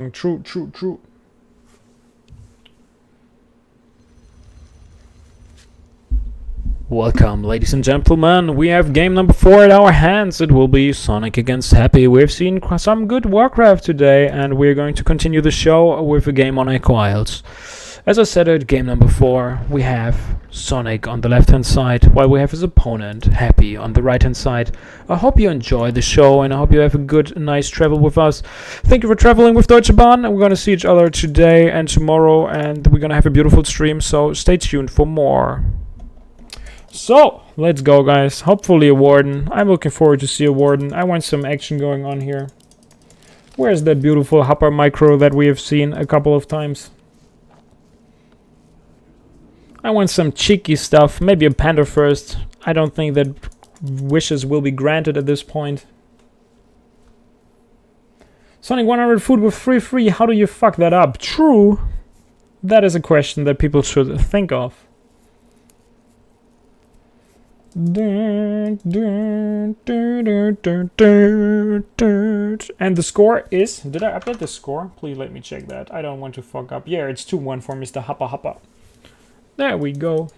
True. Welcome, ladies and gentlemen. We have game number 4 at our hands. It will be Sonic against Happy. We've seen some good Warcraft today, and we're going to continue the show with a game on YAWS. As I said at game number 4, we have Sonic on the left-hand side, while we have his opponent, Happy, on the right-hand side. I hope you enjoy the show, and I hope you have a good, nice travel with us. Thank you for traveling with Deutsche Bahn. We're going to see each other today and tomorrow, and we're going to have a beautiful stream, so stay tuned for more. So, let's go, guys. Hopefully a Warden. I'm looking forward to see a Warden. I want some action going on here. Where's that beautiful Hopper Micro that we have seen a couple of times? I want some cheeky stuff. Maybe a Panda first. I don't think that wishes will be granted at this point. Sonic 100 food with free. How do you fuck that up? True. That is a question that people should think of. And the score is... Did I update the score? Please let me check that. I don't want to fuck up. Yeah, it's 2-1 for Mr. Hopper. There we go.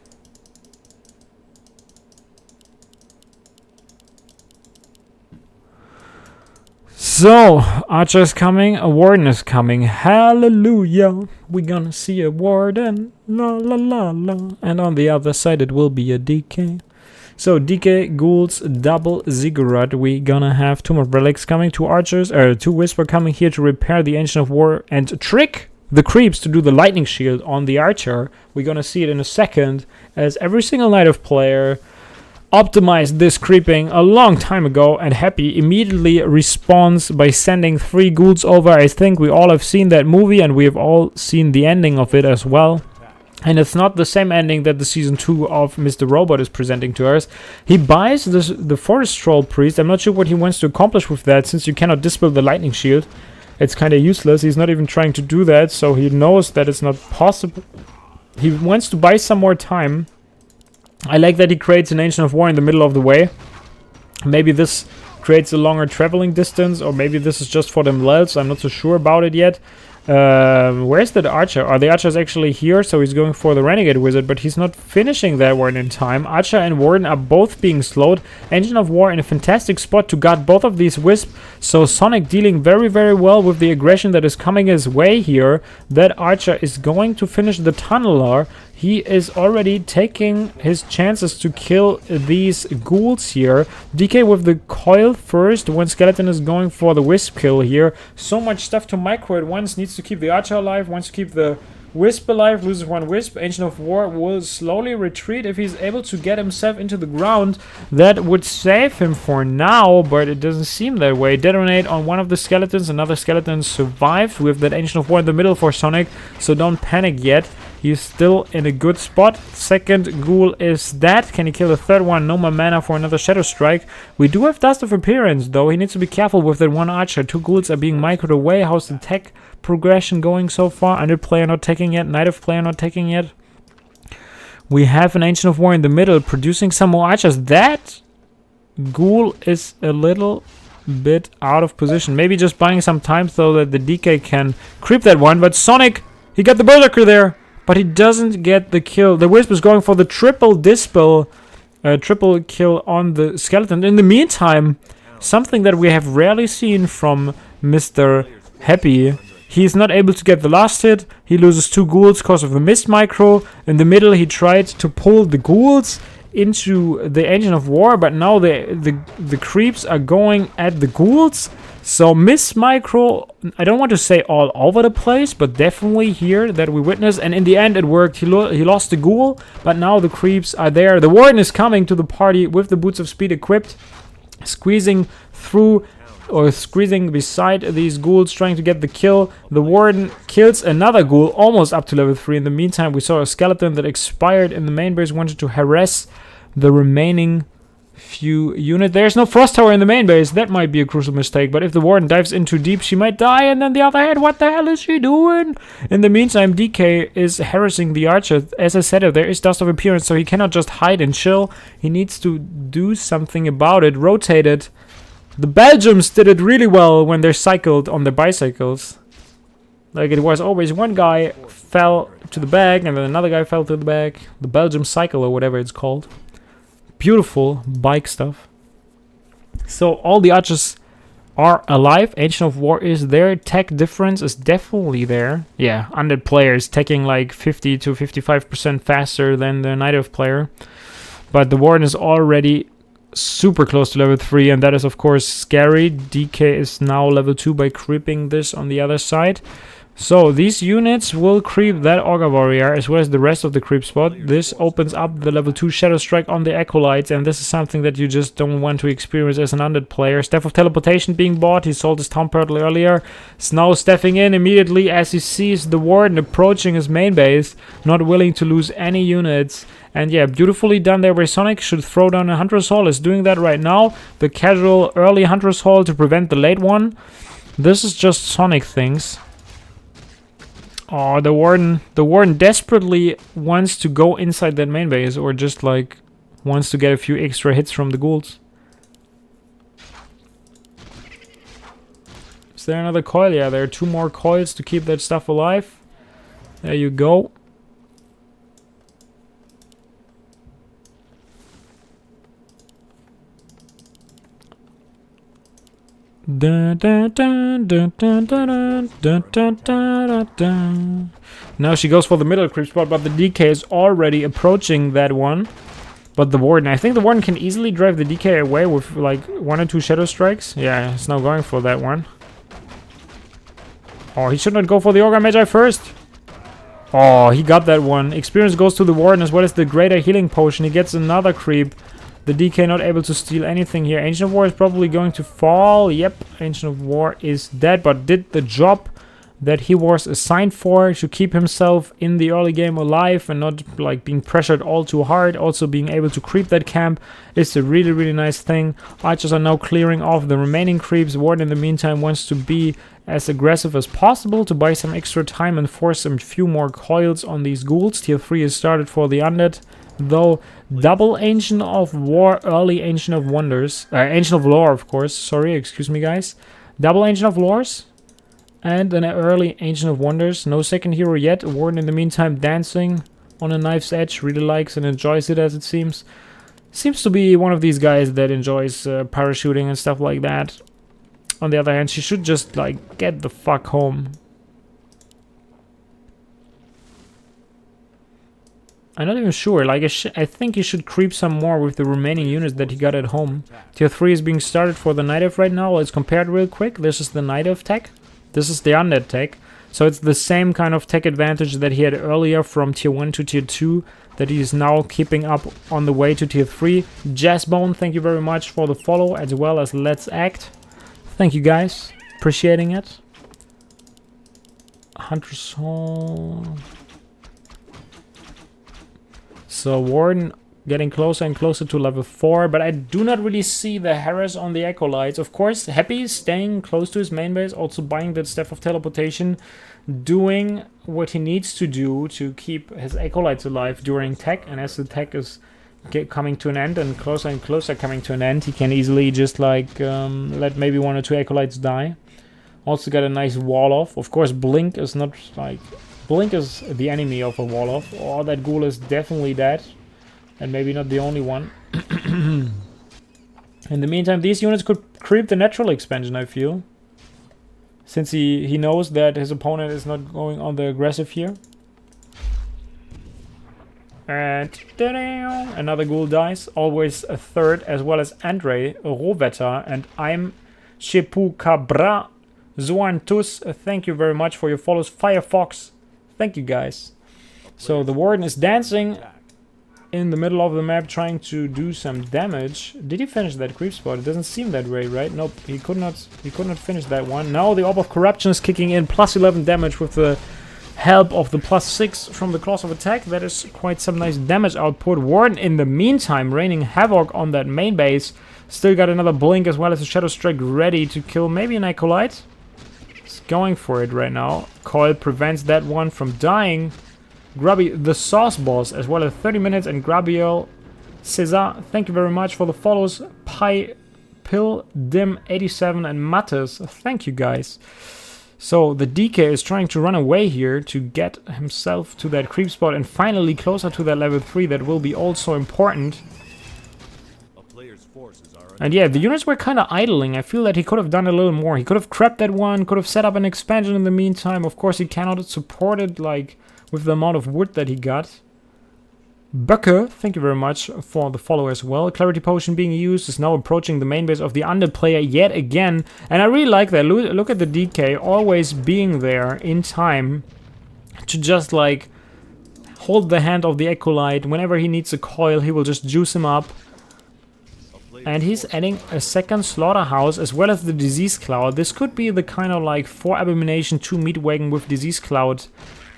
So, Archer's coming, a Warden is coming. Hallelujah. We're gonna see a Warden. La la la la. And on the other side it will be a DK. So DK, Ghouls, double Ziggurat. We gonna have 2 more relics coming, 2 archers, 2 Whisper coming here to repair the Ancient of War and trick the creeps to do the lightning shield on the archer. We're gonna see it in a second, as every single Night of Player optimized this creeping a long time ago, and Happy immediately responds by sending 3 ghouls over. I think we all have seen that movie, and we have all seen the ending of it as well. And it's not the same ending that the Season 2 of Mr. Robot is presenting to us. He buys the Forest Troll Priest. I'm not sure what he wants to accomplish with that, since you cannot dispel the Lightning Shield. It's kind of useless. He's not even trying to do that, so he knows that it's not possible. He wants to buy some more time. I like that he creates an Ancient of War in the middle of the way. Maybe this creates a longer traveling distance, or maybe this is just for them lels. I'm not so sure about it yet. Where's the archer? The archer's actually here, so he's going for the Renegade Wizard, but he's not finishing that one in time. Archer and Warden are both being slowed. Engine of War in a fantastic spot to guard both of these Wisps, so Sonic dealing very, very well with the aggression that is coming his way here. That Archer is going to finish the Tunneler. He is already taking his chances to kill these ghouls here. DK with the coil first. One skeleton is going for the wisp kill here. So much stuff to micro at once. Needs to keep the archer alive. Wants to keep the wisp alive. Loses 1 wisp. Ancient of War will slowly retreat if he's able to get himself into the ground. That would save him for now, but it doesn't seem that way. Detonate on one of the skeletons. Another skeleton survived with that Ancient of War in the middle for Sonic, so don't panic yet. He's still in a good spot. Second ghoul is dead. Can he kill the third one? No more mana for another Shadow Strike. We do have Dust of Appearance, though. He needs to be careful with that 1 archer. 2 ghouls are being microed away. How's the tech progression going so far? Under player not taking yet. Night of Player not taking yet. We have an Ancient of War in the middle, producing some more archers. That ghoul is a little bit out of position. Maybe just buying some time so that the DK can creep that one. But Sonic, he got the Berserker there. But he doesn't get the kill. The Wisp is going for the triple dispel, triple kill on the skeleton. In the meantime, something that we have rarely seen from Mr. Happy. He's not able to get the last hit. He loses 2 ghouls because of the mist micro. In the middle, he tried to pull the ghouls into the Engine of War, but now the creeps are going at the ghouls. So Miss Micro, I don't want to say all over the place, but definitely here that we witnessed. And in the end it worked. He lost the ghoul, but now the creeps are there. The Warden is coming to the party with the Boots of Speed equipped, squeezing through or squeezing beside these ghouls, trying to get the kill. The Warden kills another ghoul, almost up to level 3. In the meantime, we saw a skeleton that expired in the main base, wanted to harass the remaining few units. There's no Frost Tower in the main base. That might be a crucial mistake, but if the Warden dives in too deep, she might die, and then the other hand, what the hell is she doing? In the meantime, DK is harassing the archer. As I said, there is Dust of Appearance, so he cannot just hide and chill. He needs to do something about it. Rotate it. The Belgians did it really well when they're cycled on their bicycles. Like it was always one guy fell to the back and then another guy fell to the back. The Belgium cycle or whatever it's called. Beautiful bike stuff. So all the archers are alive. Ancient of War is there. Tech difference is definitely there. Yeah, undead players taking like 50 to 55% faster than the Night Elf player. But the Warden is already super close to level 3, and that is of course scary. DK is now level 2 by creeping this on the other side. So these units will creep that Augur Warrior as well as the rest of the creep spot. This opens up the level 2 Shadow Strike on the Acolytes, and this is something that you just don't want to experience as an undead player. Staff of Teleportation being bought. He sold his Town Portal earlier. Snow stepping in immediately as he sees the Warden approaching his main base, not willing to lose any units. And yeah, beautifully done there by Sonik. Should throw down a Hunter's Hall. Is doing that right now. The casual early Hunter's Hall to prevent the late one. This is just Sonic things. Oh, the Warden desperately wants to go inside that main base, or just like wants to get a few extra hits from the ghouls. Is there another coil? Yeah, there are 2 more coils to keep that stuff alive. There you go. Now she goes for the middle creep spot, but the DK is already approaching that one. But the Warden, I think the Warden can easily drive the DK away with like 1 or 2 Shadow Strikes. Yeah, he's now going for that one. Oh, he should not go for the Augur Magi first. Oh, he got that one. Experience goes to the Warden as well as the Greater Healing Potion. He gets another creep. The DK not able to steal anything here. Ancient of War is probably going to fall. Yep, Ancient of War is dead, but did the job that he was assigned for, to keep himself in the early game alive and not like being pressured all too hard. Also being able to creep that camp is a really, really nice thing. Archers are now clearing off the remaining creeps. Warden in the meantime wants to be as aggressive as possible to buy some extra time and force some few more coils on these ghouls. Tier 3 is started for the undead, though. Double Ancient of War, early Ancient of Wonders, Ancient of Lore, of course. Sorry, excuse me, guys. Double Ancient of Lores and an early Ancient of Wonders. No second hero yet. Warden in the meantime dancing on a knife's edge. Really likes and enjoys it, as it seems. Seems to be one of these guys that enjoys parachuting and stuff like that. On the other hand, she should just like get the fuck home. I'm not even sure, like I think he should creep some more with the remaining units that he got at home. Tier 3 is being started for the Night Elf right now. Let's compare it real quick. This is the Night Elf tech. This is the Undead tech. So it's the same kind of tech advantage that he had earlier from Tier 1 to Tier 2 that he is now keeping up on the way to Tier 3. Jazzbone, thank you very much for the follow, as well as Let's Act. Thank you guys, appreciating it. Hunter's Soul. So Warden getting closer and closer to level 4, but I do not really see the harass on the Acolytes. Of course, Happy staying close to his main base, also buying that Staff of Teleportation, doing what he needs to do to keep his Acolytes alive during tech, and as the tech is coming to an end and closer coming to an end, he can easily just like let maybe 1 or 2 Acolytes die. Also got a nice wall off. Of course, Blink is not like... Blink is the enemy of a wall off. Oh, that ghoul is definitely dead. And maybe not the only one. In the meantime, these units could creep the natural expansion, I feel. Since he knows that his opponent is not going on the aggressive here. And another ghoul dies. Always a third, as well as Andre, Rovetta, and I'm Shepu Cabra. Zoantus, thank you very much for your follows. Firefox, thank you guys. So the Warden is dancing in the middle of the map, trying to do some damage. Did he finish that creep spot? It doesn't seem that way, right? Nope, he could not finish that one. Now the Orb of Corruption is kicking in, plus 11 damage with the help of the plus 6 from the Claws of Attack. That is quite some nice damage output. Warden in the meantime raining havoc on that main base. Still got another Blink as well as a Shadow Strike ready to kill maybe an Acolyte. He's going for it right now. Coil prevents that one from dying. Grubby, the Sauce Boss, as well as 30 minutes, and Grabiel Cesar, thank you very much for the follows. Pi Pill Dim 87 and Mattes, thank you guys. So the DK is trying to run away here to get himself to that creep spot and finally closer to that level 3. That will be also important. And yeah, the units were kind of idling. I feel that he could have done a little more. He could have crept that one, could have set up an expansion in the meantime. Of course, he cannot support it like with the amount of wood that he got. Bucker, thank you very much for the follow as well. Clarity Potion being used is now approaching the main base of the Undead player yet again. And I really like that. Look at the DK always being there in time to just like hold the hand of the Acolyte. Whenever he needs a coil, he will just juice him up. And he's adding a second Slaughterhouse as well as the Disease Cloud. This could be the kind of like 4 Abomination, 2 Meat Wagon with Disease Cloud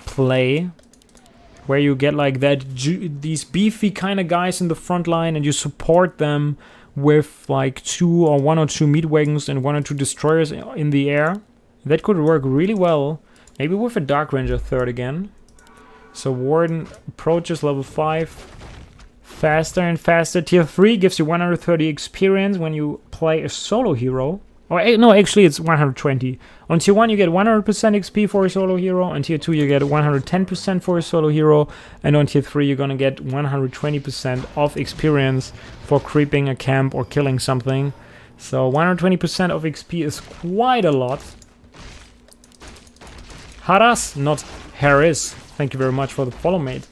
play. Where you get like that, these beefy kind of guys in the front line and you support them with like 1 or 2 meat wagons and 1 or 2 destroyers in the air. That could work really well. Maybe with a Dark Ranger third again. So Warden approaches level 5. Faster and faster. Tier 3 gives you 130 experience when you play a solo hero. Or no, actually it's 120. On tier 1 you get 100% XP for a solo hero. On tier 2 you get 110% for a solo hero. And on tier 3 you're gonna get 120% of experience for creeping a camp or killing something. So 120% of XP is quite a lot. Harass, not Harris. Thank you very much for the follow, mate.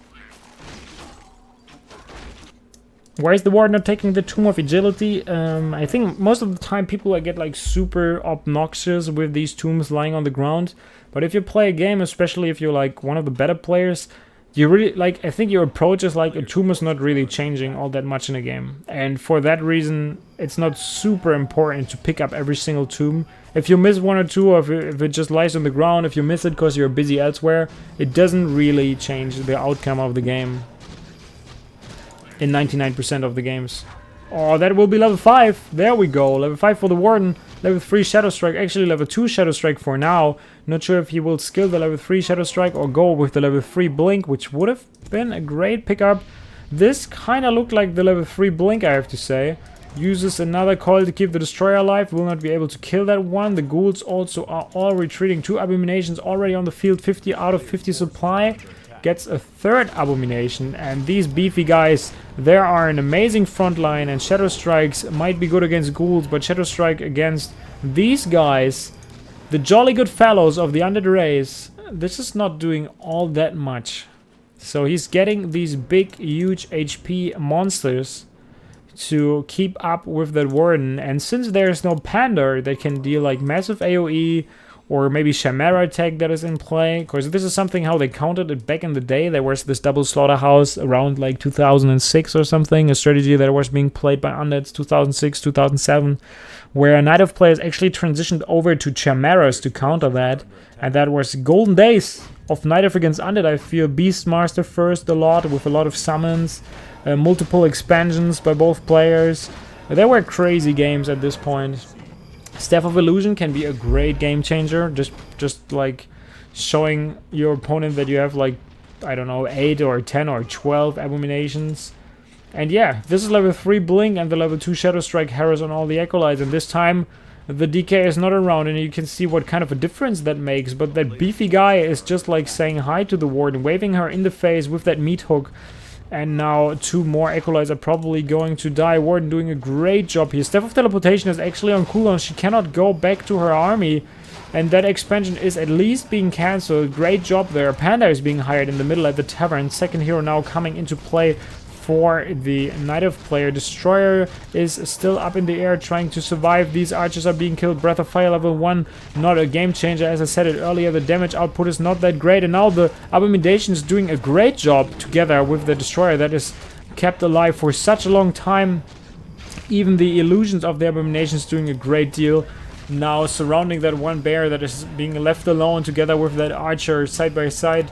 Why is the Warden not taking the Tomb of Agility? I think most of the time people get like super obnoxious with these tombs lying on the ground. But if you play a game, especially if you're like one of the better players, you really like, I think your approach is like a tomb is not really changing all that much in a game. And for that reason, it's not super important to pick up every single tomb. If you miss 1 or 2, or if it just lies on the ground, if you miss it because you're busy elsewhere, it doesn't really change the outcome of the game. In 99% of the games. Oh, that will be level 5. There we go. Level 5 for the Warden. Level 3 Shadow Strike. Actually, level 2 Shadow Strike for now. Not sure if he will skill the level 3 Shadow Strike or go with the level 3 Blink, which would have been a great pickup. This kind of looked like the level 3 Blink, I have to say. Uses another coil to keep the Destroyer alive. Will not be able to kill that one. The ghouls also are all retreating. 2 Abominations already on the field. 50 out of 50 supply. Gets a 3rd Abomination, and these beefy guys, they are an amazing front line, and Shadow Strikes might be good against ghouls, but Shadow Strike against these guys, the jolly good fellows of the Undead race, this is not doing all that much. So he's getting these big, huge HP monsters to keep up with that Warden, and since there's no Pander that can deal like massive AoE, or maybe Chimera attack that is in play, because this is something how they counted it back in the day. There was this double Slaughterhouse around like 2006 or something, a strategy that was being played by Undeads 2006, 2007, where Night of players actually transitioned over to Chimeras to counter that, and that was golden days of Night of against Undead. I feel Beastmaster first a lot, with a lot of summons, multiple expansions by both players. There were crazy games at this point. Staff of Illusion can be a great game changer, just like showing your opponent that you have like, I don't know, 8 or 10 or 12 Abominations. And yeah, this is level 3 Blink and the level 2 Shadow Strike Harris on all the Acolytes, and this time the DK is not around, and you can see what kind of a difference that makes. But that beefy guy is just like saying hi to the Warden, waving her in the face with that meat hook. And now 2 more Acolytes are probably going to die. Warden doing a great job here. Staff of Teleportation is actually on cooldown. She cannot go back to her army. And that expansion is at least being cancelled. Great job there. Panda is being hired in the middle at the tavern. Second hero now coming into play for the Night of player. Destroyer is still up in the air trying to survive. These archers are being killed. Breath of Fire level 1, not a game changer. As I said it earlier, the damage output is not that great, and now the Abomination is doing a great job together with the Destroyer that is kept alive for such a long time. Even the illusions of the Abomination is doing a great deal. Now surrounding that one bear that is being left alone together with that archer side by side.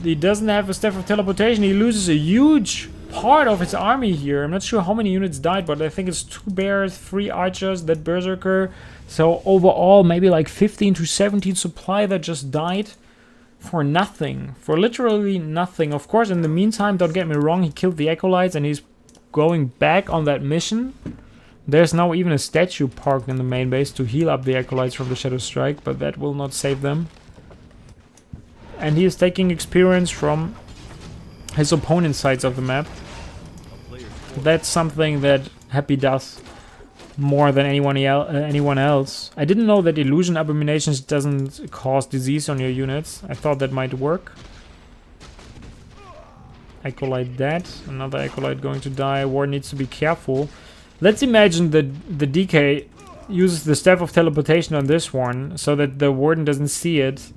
He doesn't have a Staff of Teleportation. He loses a huge part of his army here. I'm not sure how many units died, but I think it's 2 bears, 3 archers, that berserker. So overall, maybe like 15 to 17 supply that just died for nothing. For literally nothing. Of course, in the meantime, don't get me wrong, he killed the Acolytes and he's going back on that mission. There's now even a statue parked in the main base to heal up the acolytes from the Shadow Strike, but that will not save them. And he is taking experience from his opponent's sides of the map. That's something that Happy does more than anyone else. I didn't know that Illusion Abominations doesn't cause disease on your units. I thought that might work. Acolyte dead. Another Acolyte going to die. War needs to be careful. Let's imagine that the DK uses the Staff of Teleportation on this one so that the Warden doesn't see it.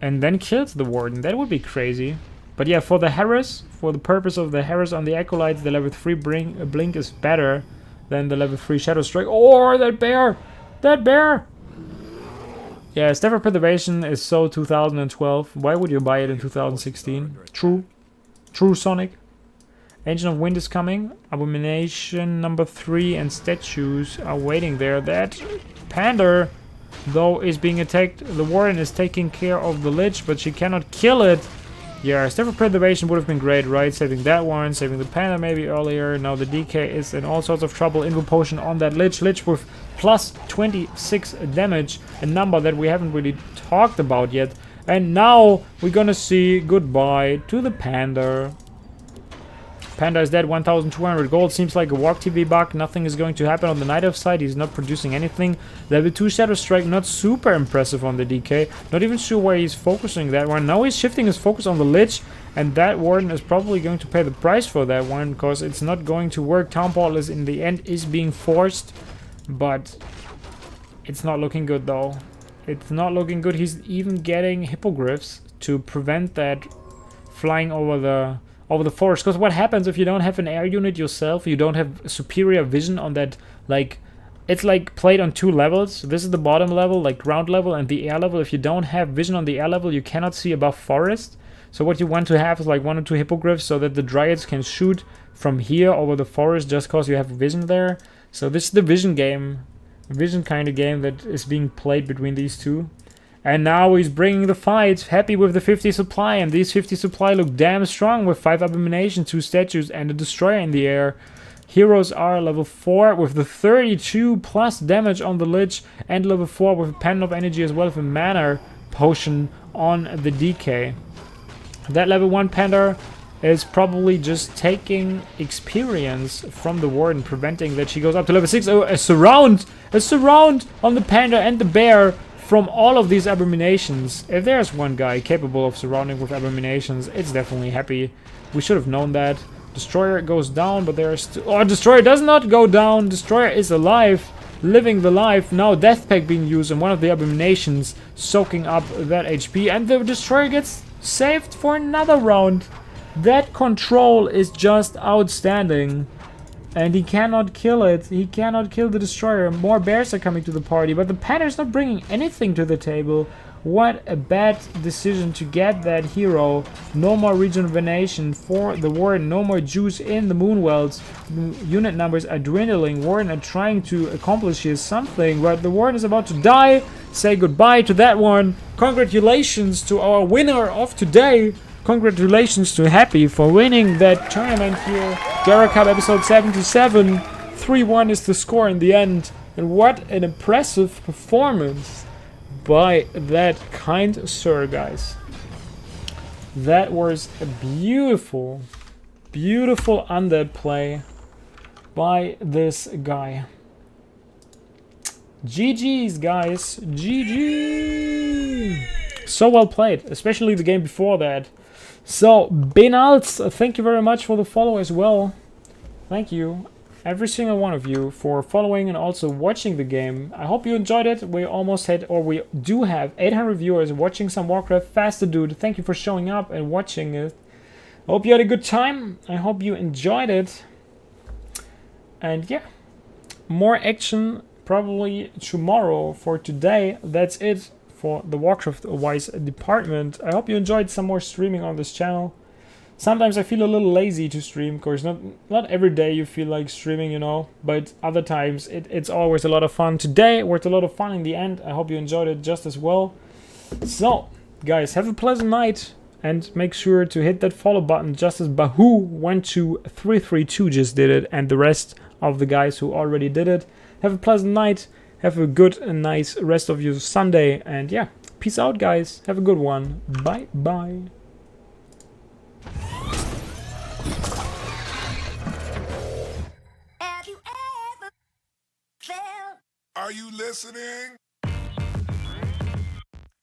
And then kills the Warden. That would be crazy. But yeah, for the Harass, for the purpose of the Harass on the Acolytes, the level 3 Blink is better than the level 3 Shadow Strike. Oh, that bear! That bear! Yeah, Staff of Preservation is so 2012. Why would you buy it in 2016? True. True, Sonic. Ancient of Wind is coming. Abomination number 3 and statues are waiting there. That Panda, though, is being attacked. The Warden is taking care of the Lich, but she cannot kill it. Yeah, Staff of Preservation would have been great, right? Saving that one, saving the Panda maybe earlier. Now the DK is in all sorts of trouble. Invo Potion on that Lich. Lich with plus 26 damage, a number that we haven't really talked about yet. And now we're gonna see goodbye to the Panda. Panda is dead, 1,200 gold. Seems like a Walk TV bug. Nothing is going to happen on the Night Elf side. He's not producing anything. Level 2 Shadow Strike, not super impressive on the DK. Not even sure where he's focusing that one. Now he's shifting his focus on the Lich. And that Warden is probably going to pay the price for that one, because it's not going to work. Town Portal is in the end is being forced. But it's not looking good though. It's not looking good. He's even getting Hippogriffs to prevent that flying over the forest. Because what happens if you don't have an air unit yourself, you don't have superior vision on that, like, it's like played on 2 levels. This is the bottom level, like ground level, and the air level. If you don't have vision on the air level, you cannot see above forest. So what you want to have is like 1 or 2 hippogriffs so that the dryads can shoot from here over the forest just because you have vision there. So this is the vision game, vision kind of game that is being played between these two. And now he's bringing the fight, happy with the 50 supply, and these 50 supply look damn strong with 5 Abominations, 2 statues, and a Destroyer in the air. Heroes are level 4 with the 32 plus damage on the Lich, and level 4 with a Pen of Energy as well as a Mana Potion on the DK. That level 1 Panda is probably just taking experience from the Warden, preventing that she goes up to level 6. Oh, a surround on the Panda and the Bear. From all of these Abominations, if there's one guy capable of surrounding with Abominations, it's definitely Happy. We should have known that. Destroyer goes down, but there's still... Oh, Destroyer does not go down. Destroyer is alive, living the life. Now Death Pack being used on one of the Abominations, soaking up that HP, and the Destroyer gets saved for another round. That control is just outstanding. And he cannot kill it. He cannot kill the Destroyer. More bears are coming to the party, but the Panda is not bringing anything to the table. What a bad decision to get that hero. No more rejuvenation for the Warden. No more juice in the Moonwells. Unit numbers are dwindling. Warden are trying to accomplish here something, but the Warden is about to die. Say goodbye to that one. Congratulations to our winner of today. Congratulations to Happy for winning that tournament here. GERA Cup episode 77. 3-1 is the score in the end. And what an impressive performance by that kind sir, guys. That was a beautiful, beautiful undead play by this guy. GG's, guys. GG. So well played, especially the game before that. So, Benalts, thank you very much for the follow as well. Thank you, every single one of you, for following and also watching the game. I hope you enjoyed it. We almost had, or we do have 800 viewers watching some Warcraft. Faster dude, thank you for showing up and watching it. I hope you had a good time. I hope you enjoyed it. And yeah, more action probably tomorrow. For today, that's it for the Warcraft YAWS department. I hope you enjoyed some more streaming on this channel. Sometimes I feel a little lazy to stream, because not every day you feel like streaming, you know, but other times it's always a lot of fun. Today was a lot of fun in the end. I hope you enjoyed it just as well. So, guys, have a pleasant night, and make sure to hit that follow button just as Bahu12332 just did it, and the rest of the guys who already did it. Have a pleasant night. Have a good and nice rest of your Sunday. And yeah, peace out, guys. Have a good one. Bye bye. Have you ever felt? Are you listening?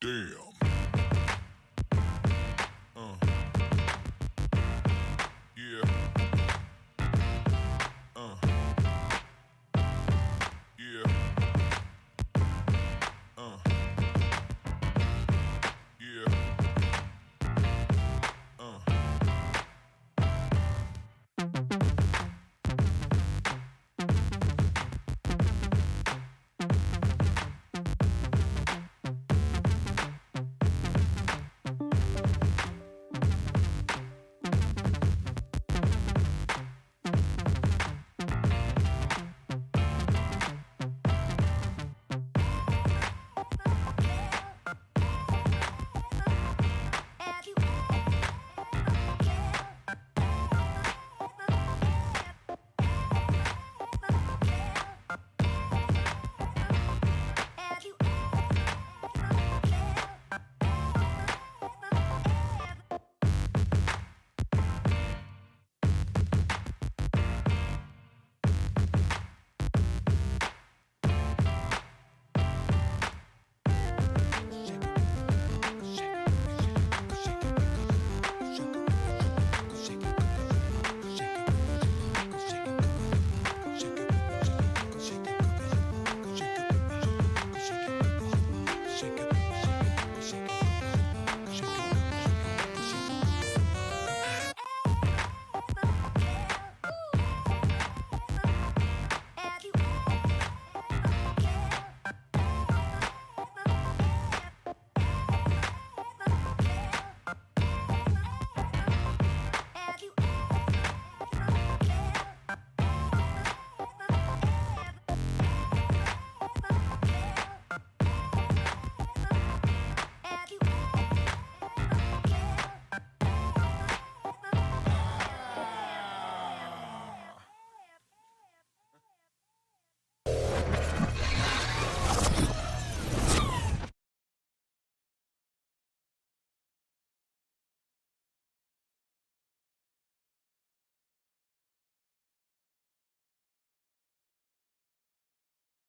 Damn.